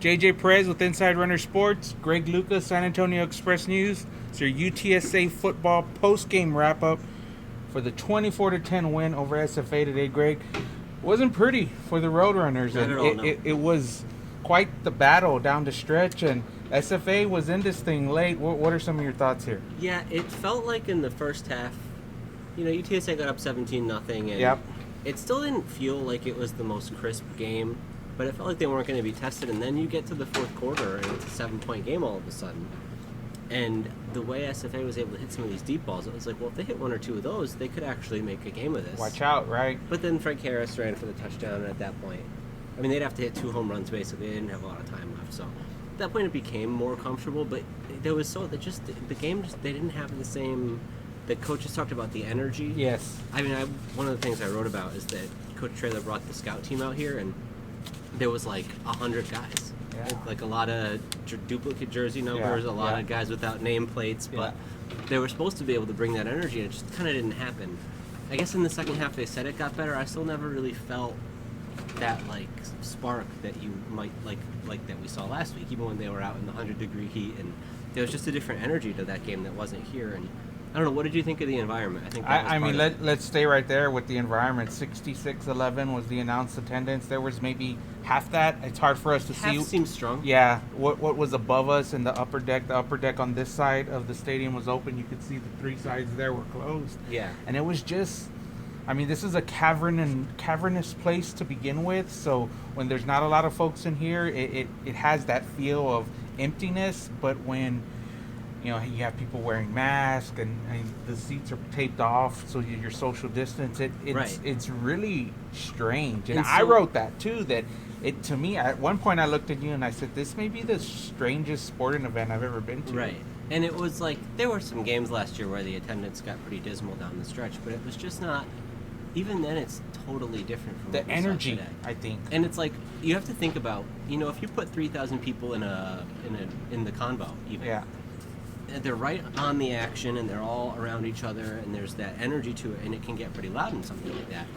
JJ Perez with Inside Runner Sports. Greg Lucas, San Antonio Express News. It's your UTSA football post-game wrap-up for the 24-10 win over SFA today, Greg. Wasn't pretty for the Roadrunners. Not at all, no. It was quite the battle down the stretch, and SFA was in this thing late. What are some of your thoughts here? Yeah, it felt like in the first half, UTSA got up 17-0, and Yep. It still didn't feel like it was the most crisp game, but it felt like they weren't going to be tested, and then you get to the fourth quarter, and it's a 7-point game all of a sudden. And the way SFA was able to hit some of these deep balls, it was like, well, if they hit one or two of those, they could actually make a game of this. Watch out, right? But then Frank Harris ran for the touchdown, and at that point, they'd have to hit 2 home runs, basically. They didn't have a lot of time left, so at that point it became more comfortable, but there was the game they didn't have the same. The coaches talked about the energy. Yes. One of the things I wrote about is that Coach Traylor brought the scout team out here, and there was like 100 guys. Yeah. Like a lot of duplicate jersey numbers, a lot of guys without nameplates, but they were supposed to be able to bring that energy, and it just kind of didn't happen. I guess in the second half they said it got better. I still never really felt that spark that you might like that we saw last week, even when they were out in the 100-degree heat, and there was just a different energy to that game that wasn't here. And I don't know, what did you think of the environment? I think that was let's stay right there with the environment. 66-11 was the announced attendance. There was maybe half that. It's hard for us to see. Half seems strong. Yeah, what was above us in the upper deck. The upper deck on this side of the stadium was open. You could see the 3 sides there were closed. Yeah. And it was just, this is a cavernous place to begin with. So when there's not a lot of folks in here, it has that feel of emptiness. But when you have people wearing masks and the seats are taped off, so you're social distance. It's really strange, and I wrote that too. That to me, at one point I looked at you and I said, "This may be the strangest sporting event I've ever been to." Right, and it was like there were some games last year where the attendance got pretty dismal down the stretch, but it was just not. Even then, it's totally different from the energy, I think. And it's like you have to think about, if you put 3,000 people in the convo, even. Yeah. They're right on the action, and they're all around each other, and there's that energy to it, and it can get pretty loud in something like that.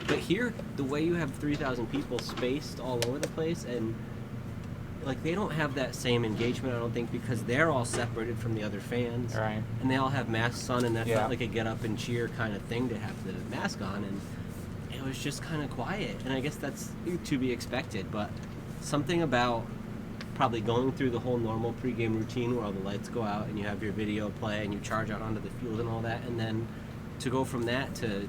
But here, the way you have 3,000 people spaced all over the place, and they don't have that same engagement, I don't think, because they're all separated from the other fans, right? And they all have masks on, and that's not like a get up and cheer kind of thing to have the mask on, and it was just kind of quiet, and I guess that's to be expected. But something about probably going through the whole normal pregame routine where all the lights go out and you have your video play and you charge out onto the field and all that, and then to go from that to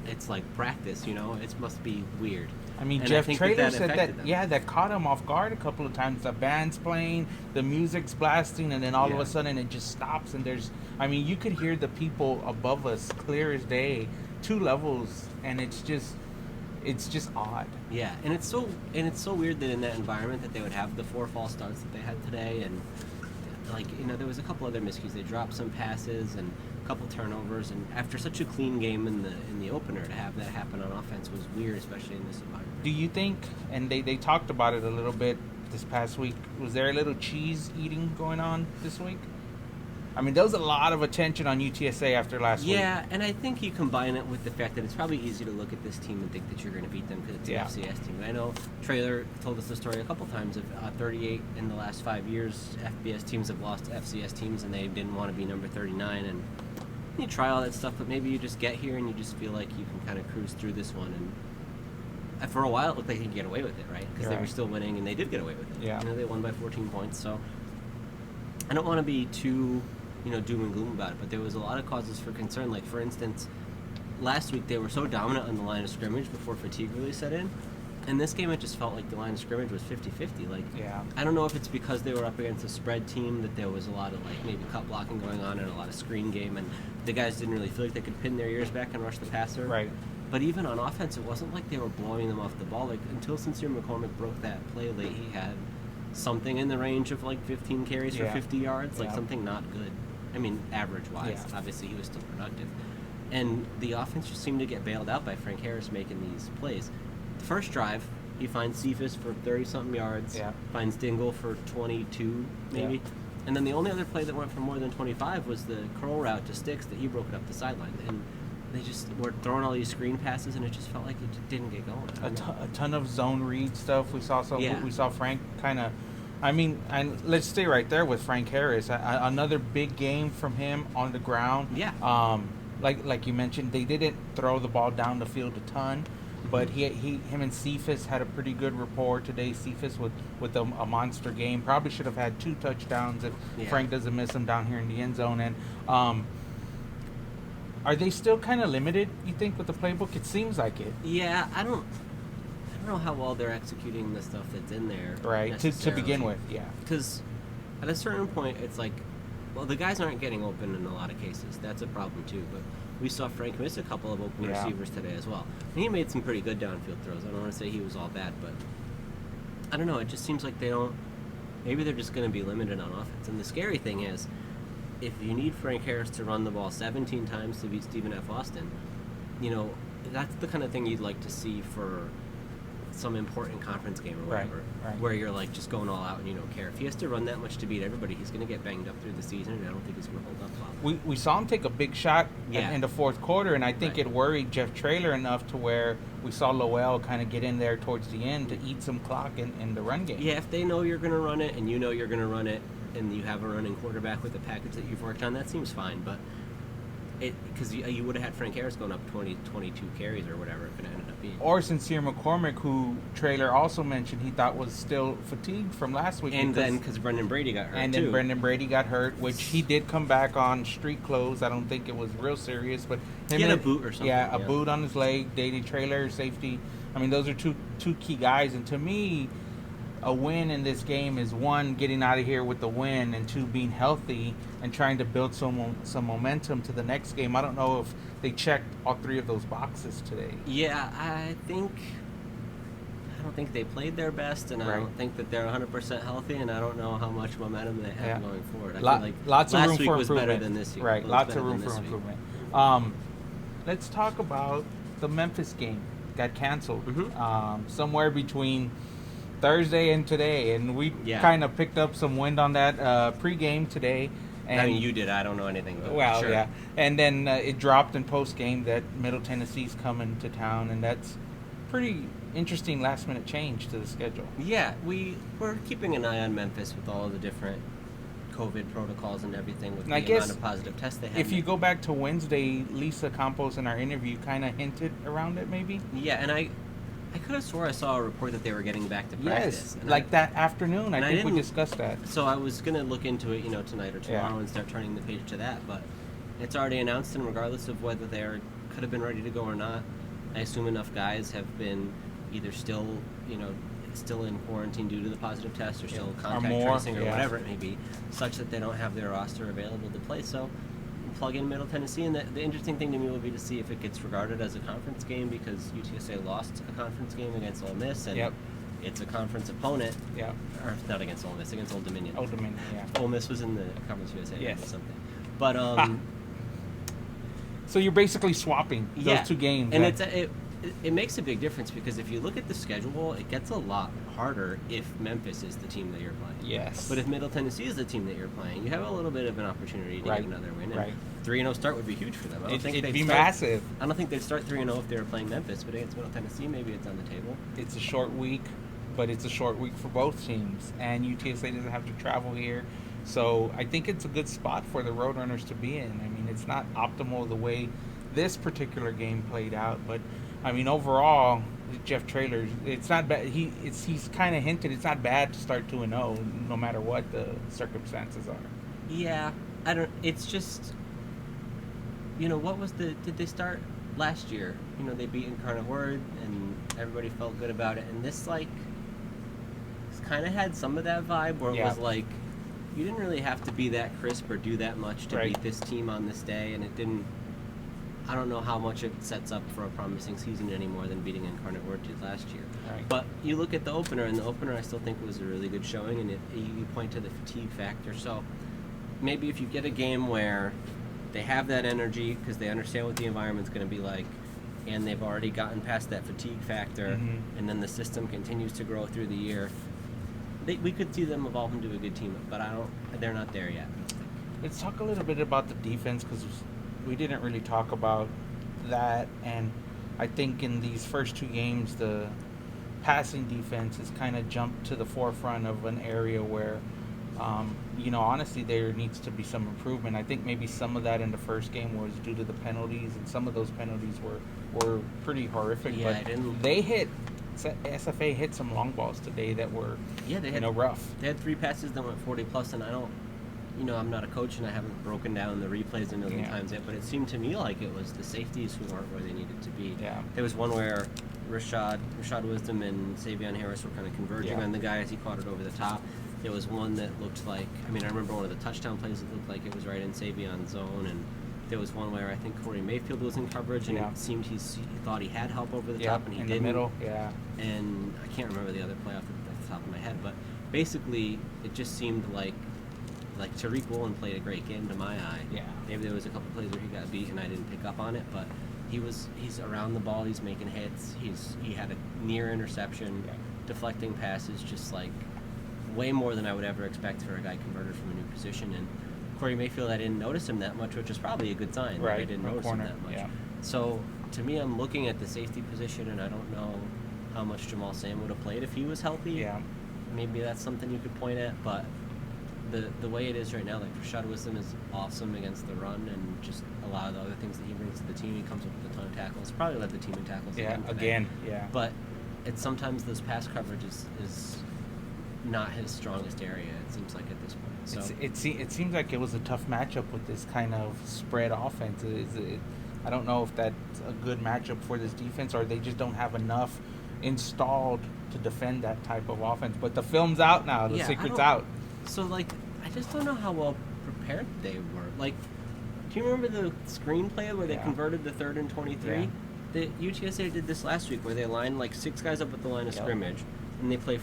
it's like practice, it must be weird. Jeff Traylor said that caught him off guard a couple of times. The band's playing, the music's blasting, and then all of a sudden it just stops, and there's you could hear the people above us clear as day, 2 levels, and it's just odd. Yeah, and it's so weird that in that environment that they would have the 4 false starts that they had today, and there was a couple other miscues. They dropped some passes and a couple turnovers, and after such a clean game in the opener, to have that happen on offense was weird, especially in this environment. Do you think? And they talked about it a little bit this past week. Was there a little cheese eating going on this week? There was a lot of attention on UTSA after last week. Yeah, and I think you combine it with the fact that it's probably easy to look at this team and think that you're going to beat them because it's an FCS team. And I know Traylor told us the story a couple times of 38 in the last 5 years. FBS teams have lost to FCS teams, and they didn't want to be number 39. And you try all that stuff, but maybe you just get here and you just feel like you can kind of cruise through this one. And for a while, it looked like they could get away with it, right? Because they were still winning, and they did get away with it. Yeah. They won by 14 points. So I don't want to be too doom and gloom about it, but there was a lot of causes for concern. Like, for instance, last week they were so dominant on the line of scrimmage before fatigue really set in. In this game, it just felt like the line of scrimmage was 50-50. I don't know if it's because they were up against a spread team that there was a lot of, maybe cut blocking going on and a lot of screen game, and the guys didn't really feel like they could pin their ears back and rush the passer. Right. But even on offense, it wasn't like they were blowing them off the ball. Until Sincere McCormick broke that play late, he had something in the range of, 15 carries for 50 yards, something not good. Average-wise. Yeah. Obviously, he was still productive. And the offense just seemed to get bailed out by Frank Harris making these plays. The first drive, he finds Cephas for 30-something yards, finds Dingle for 22, maybe. And then the only other play that went for more than 25 was the curl route to Sticks that he broke up the sideline. And they just were throwing all these screen passes, and it just felt like it just didn't get going. A ton of zone read stuff. We saw Frank kind of I mean, and let's stay right there with Frank Harris. Another big game from him on the ground. Yeah. Like you mentioned, they didn't throw the ball down the field a ton, but him and Cephas had a pretty good rapport today. Cephas with a monster game. Probably should have had 2 touchdowns if Frank doesn't miss them down here in the end zone. And are they still kind of limited, you think, with the playbook? It seems like it. Yeah, I don't know how well they're executing the stuff that's in there. Right, to begin with, yeah. Because at a certain point, it's like, well, the guys aren't getting open in a lot of cases. That's a problem, too. But we saw Frank miss a couple of open receivers today as well. And he made some pretty good downfield throws. I don't want to say he was all bad, but I don't know. It just seems like they don't. Maybe they're just going to be limited on offense. And the scary thing is, if you need Frank Harris to run the ball 17 times to beat Stephen F. Austin, that's the kind of thing you'd like to see for some important conference game or whatever, where you're like just going all out and you don't care. If he has to run that much to beat everybody, he's going to get banged up through the season, and I don't think he's going to hold up well. We saw him take a big shot in the fourth quarter, and I think it worried Jeff Traylor enough to where we saw Lowell kind of get in there towards the end to eat some clock in the run game. Yeah, if they know you're going to run it and you know you're going to run it and you have a running quarterback with the package that you've worked on, that seems fine, but because you would have had Frank Harris going up 22 carries or whatever if it ended up being. Or Sincere McCormick, who Traylor also mentioned he thought was still fatigued from last week. And then because Brendan Brady got hurt, then Brendan Brady got hurt, which he did come back on street clothes. I don't think it was real serious, but he had a boot or something. Yeah, a boot on his leg. Daily Traylor, safety. I mean, those are two key guys. And to me, a win in this game is, 1, getting out of here with the win, and 2, being healthy and trying to build some momentum to the next game. I don't know if they checked all 3 of those boxes today. Yeah, I don't think they played their best, and I don't think that they're 100% healthy, and I don't know how much momentum they have going forward. I feel like lots of room for improvement. Last week was better than this year. Right, lots of room for improvement. Let's talk about the Memphis game. Got canceled somewhere between Thursday and today, and we kind of picked up some wind on that pregame today. And I mean, you did. I don't know anything. But well, sure. Yeah. And then it dropped in postgame that Middle Tennessee's coming to town, and that's pretty interesting last-minute change to the schedule. Yeah, we're keeping an eye on Memphis with all of the different COVID protocols and everything with the amount of positive tests they had. If you go back to Wednesday, Lisa Campos in our interview kind of hinted around it, maybe? Yeah, and I could have swore I saw a report that they were getting back to practice. Yes, like that afternoon. I think we discussed that. So I was going to look into it, tonight or tomorrow and start turning the page to that. But it's already announced, and regardless of whether they could have been ready to go or not, I assume enough guys have been either still in quarantine due to the positive test or still contact tracing or whatever it may be, such that they don't have their roster available to play. So plug in Middle Tennessee, and the interesting thing to me will be to see if it gets regarded as a conference game, because UTSA lost a conference game against Ole Miss, and it's a conference opponent. Yeah. Or not against Ole Miss, against Old Dominion. Old Dominion, yeah. Ole Miss was in the Conference USA or something. But so you're basically swapping those 2 games. And it makes a big difference, because if you look at the schedule, it gets a lot harder if Memphis is the team that you're playing. Yes. But if Middle Tennessee is the team that you're playing, you have a little bit of an opportunity to get another win. And 3-0 start would be huge for them. It'd be massive. I don't think they'd start 3-0 if they were playing Memphis, but against Middle Tennessee, maybe it's on the table. It's a short week, but it's a short week for both teams, and UTSA doesn't have to travel here. So I think it's a good spot for the Roadrunners to be in. I mean, it's not optimal the way this particular game played out, but I mean, overall, Jeff Traylor, it's not bad. He's kind of hinted it's not bad to start 2-0, no matter what the circumstances are. Yeah, it's just, did they start last year? They beat Incarnate Word, and everybody felt good about it. And this, kind of had some of that vibe where it was like, you didn't really have to be that crisp or do that much to beat this team on this day, and it didn't. I don't know how much it sets up for a promising season any more than beating Incarnate Word did last year. Right. But you look at the opener, and the opener I still think was a really good showing, and you point to the fatigue factor. So maybe if you get a game where they have that energy because they understand what the environment's going to be like, and they've already gotten past that fatigue factor, and then the system continues to grow through the year, we could see them evolve into a good team, but they're not there yet. Let's talk a little bit about the defense, because we didn't really talk about that, and I think in these first 2 games the passing defense has kind of jumped to the forefront of an area where, honestly, there needs to be some improvement. I think maybe some of that in the first game was due to the penalties, and some of those penalties were pretty horrific. Yeah, but they hit. SFA hit some long balls today that were rough. They had 3 passes that went 40 plus, and I don't, I'm not a coach and I haven't broken down the replays a million times yet, but it seemed to me like it was the safeties who weren't where they needed to be. Yeah. There was one where Rashad Wisdom and Savion Harris were kind of converging on the guy as he caught it over the top. There was one that looked like, I remember one of the touchdown plays that looked like it was right in Savion's zone, and there was one where I think Corey Mayfield was in coverage, and it seemed he thought he had help over the top, and he didn't. In the middle, yeah. And I can't remember the other play off the top of my head, but basically it just seemed like Tariq Woolen played a great game to my eye. Yeah. Maybe there was a couple plays where he got beat and I didn't pick up on it, but he's around the ball, he's making hits, he had a near interception, deflecting passes, just like way more than I would ever expect for a guy converted from a new position. And Corey Mayfield, I didn't notice him that much, which is probably a good sign. Right. I didn't notice him that much. Yeah. So to me, I'm looking at the safety position, and I don't know how much Jamal Sam would have played if he was healthy. Yeah. Maybe that's something you could point at, but the way it is right now, like Rashad Wisdom is awesome against the run, and just a lot of the other things that he brings to the team. He comes up with a ton of tackles. Probably led the team in tackles. Again. But it's sometimes those pass coverage is not his strongest area. It seems like at this point. So it seems like it was a tough matchup with this kind of spread offense. I don't know if that's a good matchup for this defense, or they just don't have enough installed to defend that type of offense. But the film's out now. The secret's out. So, I just don't know how well prepared they were. Do you remember the screenplay where they converted the 3rd and 23? Yeah. The UTSA did this last week, where they lined 6 guys up at the line of scrimmage, and they play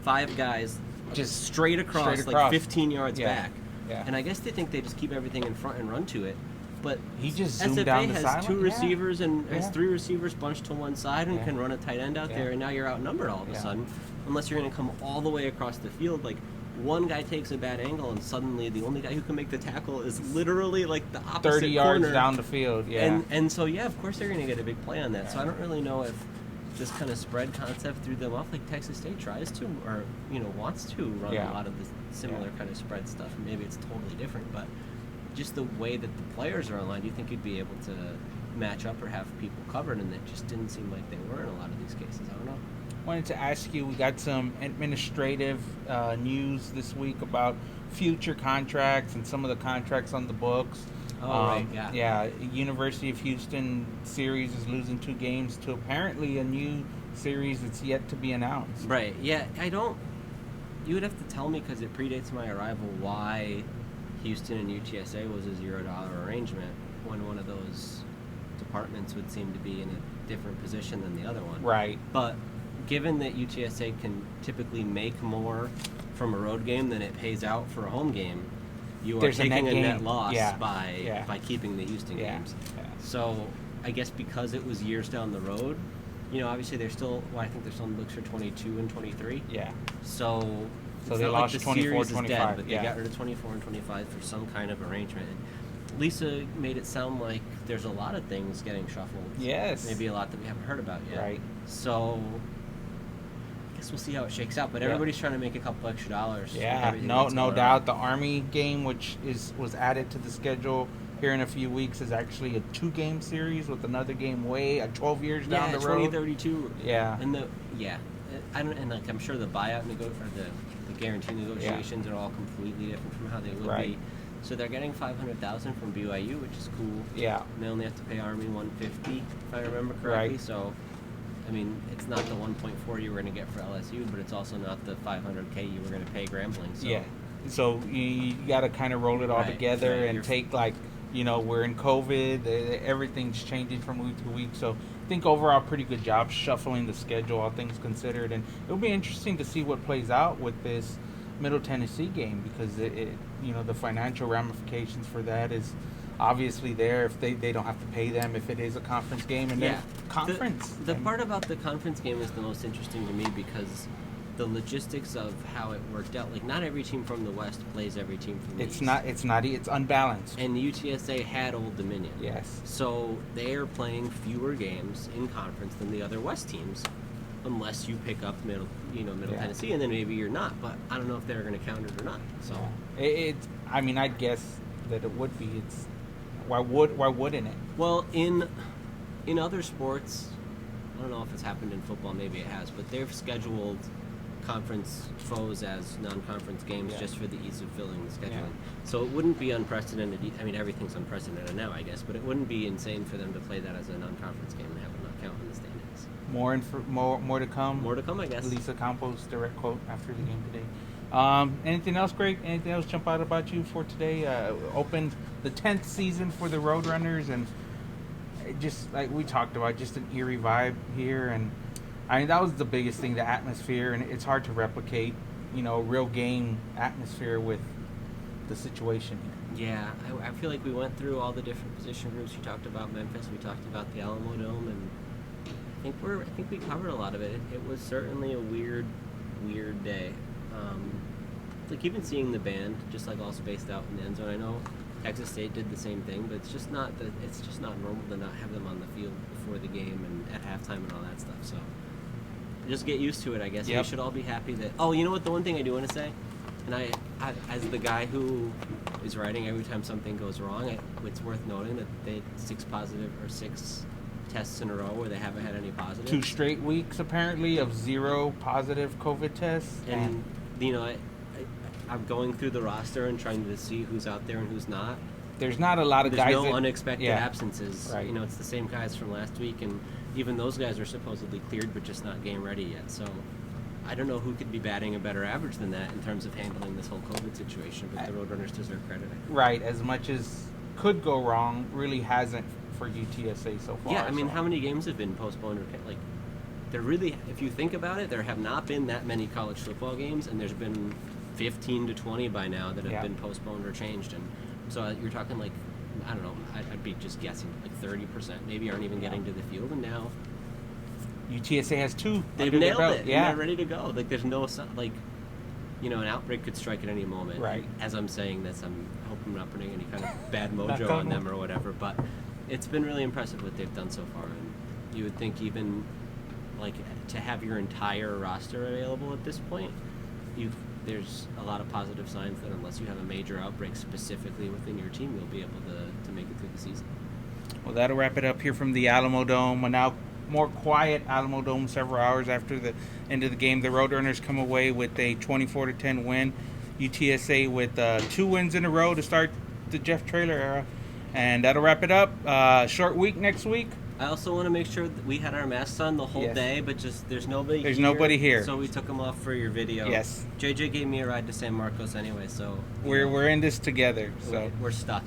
5 guys just straight across. 15 yards back. Yeah. And I guess they think they just keep everything in front and run to it. But he just zoomed SFA down the has sideline. 2 receivers and has 3 receivers bunched to one side and can run a tight end out there, and now you're outnumbered all of a sudden, unless you're going to come all the way across the field. One guy takes a bad angle, and suddenly the only guy who can make the tackle is literally the opposite 30 yards corner. down the field. Yeah. And so of course they're going to get a big play on that. Yeah. So I don't really know if this kind of spread concept threw them off. Texas State tries to, or wants to run a lot of the similar kind of spread stuff. Maybe it's totally different, but just the way that the players are online, do you think you'd be able to match up or have people covered? And it just didn't seem like they were in a lot of these cases. I don't know. Wanted to ask you, we got some administrative news this week about future contracts and some of the contracts on the books. Right, yeah. University of Houston series is losing 2 games to apparently a new series that's yet to be announced. Right, yeah, you would have to tell me, because it predates my arrival, why Houston and UTSA was a $0 arrangement when one of those departments would seem to be in a different position than the other one. Right. But given that UTSA can typically make more from a road game than it pays out for a home game, you are taking a net loss by keeping the Houston games. Yeah. So I guess because it was years down the road, obviously they're still, I think they're still in the books for 22 and 23. Yeah. So they lost 24, 25. Dead, but they got rid of 24 and 25 for some kind of arrangement. And Lisa made it sound like there's a lot of things getting shuffled. Yes. Maybe a lot that we haven't heard about yet. Right. So I guess we'll see how it shakes out. But everybody's trying to make a couple extra dollars. Yeah, no doubt. The Army game, which was added to the schedule here in a few weeks, is actually a 2-game series with another game 12 years down the road. 2032. Yeah. And I'm sure the buyout the guarantee negotiations are all completely different from how they would be. So they're getting $500,000 from BYU, which is cool. Yeah. And they only have to pay Army $150, if I remember correctly. Right. So, it's not the 1.4 you were going to get for LSU, but it's also not the $500K you were going to pay Grambling. So. Yeah. So you got to kind of roll it all together and take we're in COVID. Everything's changing from week to week. So I think overall pretty good job shuffling the schedule, all things considered. And it'll be interesting to see what plays out with this Middle Tennessee game, because the financial ramifications for that is obviously there if they don't have to pay them if it is a conference game. And then conference. The part about the conference game is the most interesting to me, because the logistics of how it worked out. Not every team from the West plays every team from the East. It's unbalanced. And the UTSA had Old Dominion. Yes. So they are playing fewer games in conference than the other West teams. unless you pick up Middle Tennessee, and then maybe you're not. But I don't know if they're going to count it or not. So I mean, I'd guess that it would be. It's why wouldn't it? Well, in other sports, I don't know if it's happened in football. Maybe it has, but they've scheduled conference foes as non-conference games just for the ease of filling the scheduling. Yeah. So it wouldn't be unprecedented. I mean, everything's unprecedented now, I guess, but it wouldn't be insane for them to play that as a non-conference game and have it not count in the standings. More to come. More to come, I guess. Lisa Campos' direct quote after the game today. Anything else, Greg? Anything else jump out about you for today? Opened the 10th season for the Roadrunners, and just like we talked about, just an eerie vibe here. And I mean, that was the biggest thing, the atmosphere, and it's hard to replicate, real game atmosphere with the situation here. Yeah, I feel like we went through all the different position groups. We talked about Memphis, we talked about the Alamo Dome, and I think we covered a lot of it. It was certainly a weird day. Like even seeing the band just like all spaced out in the end zone. I know Texas State did the same thing, but it's just not normal to not have them on the field before the game and at halftime and all that stuff. So just get used to it, I guess. Yep. We should all be happy that. Oh, you know what? The one thing I do want to say, and I as the guy who is writing every time something goes wrong, it's worth noting that they had 6 tests in a row where they haven't had any positives. 2 straight weeks apparently of 0 positive COVID tests. And I'm going through the roster and trying to see who's out there and who's not. There's not a lot of guys. There's no unexpected absences. Right. It's the same guys from last week, and even those guys are supposedly cleared, but just not game ready yet. So I don't know who could be batting a better average than that in terms of handling this whole COVID situation. But the Roadrunners deserve credit. Right, as much as could go wrong, really hasn't for UTSA so far. Yeah, I mean, how many games have been postponed? There really, if you think about it, there have not been that many college football games, and there's been 15 to 20 by now that have been postponed or changed. And so you're talking I don't know, I'd be just guessing 30% maybe aren't even getting to the field, and now UTSA has 2. They've nailed it. Yeah, they're ready to go. There's no an outbreak could strike at any moment. Right. As I'm saying this, I hope I'm not putting any kind of bad mojo on them or whatever, but it's been really impressive what they've done so far. And you would think even to have your entire roster available at this point, there's a lot of positive signs that unless you have a major outbreak specifically within your team, you'll be able to make it through the season. Well, that'll wrap it up here from the Alamo Dome. A now more quiet Alamo Dome several hours after the end of the game. The Roadrunners come away with a 24-10 win. UTSA with 2 wins in a row to start the Jeff Traylor era. And that'll wrap it up. Short week next week. I also want to make sure that we had our masks on the whole day, but just there's nobody nobody here. So we took them off for your video. Yes. JJ gave me a ride to San Marcos anyway, so we're in this together. So we're stuck.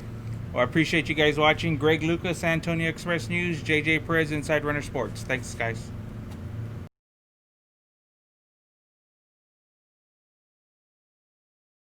Well, I appreciate you guys watching. Greg Lucas, Antonio Express News, JJ Perez, Inside Runner Sports. Thanks, guys.